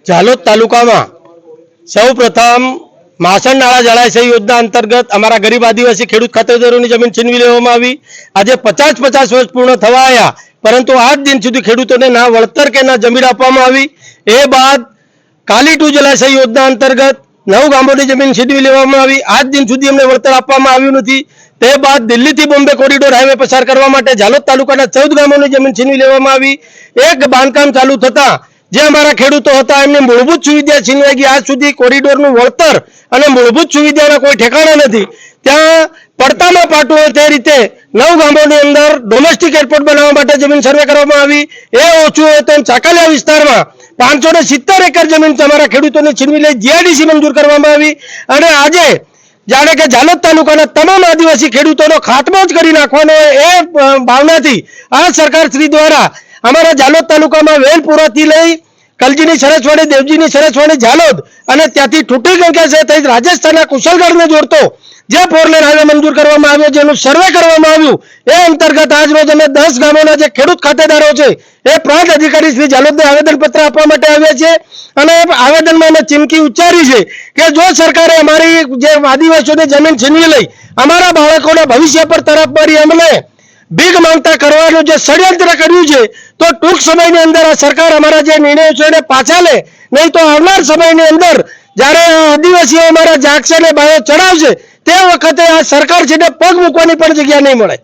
ઝાલોદ તાલુકામાં સૌ પ્રથમ માસણ નાળા જળાશય યોજના અંતર્ગત અમારા ગરીબ આદિવાસી ખેડૂત ખાતેદારોની જમીન છીનવી લેવામાં આવી। આજે 50 વર્ષ પૂર્ણ થવા આવ્યા, પરંતુ આજ દિન સુધી ખેડૂતોને ના વળતર કે ના જમીન આપવામાં આવી। એ બાદ કાલી 2 જળાશય યોજના અંતર્ગત 9 ગામોની જમીન છીનવી લેવામાં આવી। આજ દિન સુધી અમને વળતર આપવામાં આવ્યું નથી। તે બાદ દિલ્હીથી બોમ્બે કોરિડોર હાઈવે પસાર કરવા માટે ઝાલોદ તાલુકાના 14 ગામોની જમીન છીનવી લેવામાં આવી। એક બાંધકામ ચાલુ થતા જે અમારા ખેડૂતો હતા એમને મૂળભૂત સુવિધા છીનવાઈ ગઈ। આજ સુધી કોરિડોરનું વળતર અને મૂળભૂત સુવિધાના કોઈ ઠેકાણા નથી। ત્યાં પડતામાં પાટું હોય તે રીતે 9 ગામોની અંદર ડોમેસ્ટિક એરપોર્ટ બનાવવા માટે જમીન સર્વે કરવામાં આવી। એ ઓછું હોય તો ચાકાલિયા વિસ્તારમાં 570 એકર જમીન અમારા ખેડૂતોને છીનવી લઈ જીઆઈડીસી મંજૂર કરવામાં આવી। અને આજે જાણે કે ઝાલોદ તાલુકાના તમામ આદિવાસી ખેડૂતોનો ખાત્મો જ કરી નાખવાનો એ ભાવનાથી આ સરકાર શ્રી દ્વારા અમારા ઝાલોદ તાલુકામાં વેલપુરાથી લઈ કલજીની સરસવાડી, દેવજીની સરસવાડી, ઝાલોદ અને ત્યાંથી ટૂટી ગંગા થઈ રાજસ્થાનના કુશલગઢને જોડતો જે 4 લેન હાઈવે મંજૂર કરવામાં આવ્યો, જેનું સર્વે કરવામાં આવ્યું, એ અંતર્ગત આજ રોજ અમે 10 ગામોના જે ખેડૂત ખાતેદારો છે એ પ્રાંત અધિકારી શ્રી ઝાલોદને આવેદનપત્ર આપવા માટે આવ્યા છે। અને આવેદનમાં અમે ચીમકી ઉચ્ચારી છે કે જો સરકારે અમારી જે આદિવાસીઓની જમીન છીનવી લઈ અમારા બાળકોના ભવિષ્ય પર તરફ મારી અમને ભીખ માંગતા કરવાનું જે ષડયંત્ર કર્યું છે, તો ટૂંક સમયની અંદર આ સરકાર અમારા જે નિર્ણયો છે એને પાછા લે, નહીં તો આવનાર સમયની અંદર જ્યારે આદિવાસીઓ અમારા જાગશે ને બાયો ચડાવશે તે વખતે આ સરકાર છે પગ મૂકવાની પણ જગ્યા નહીં મળે।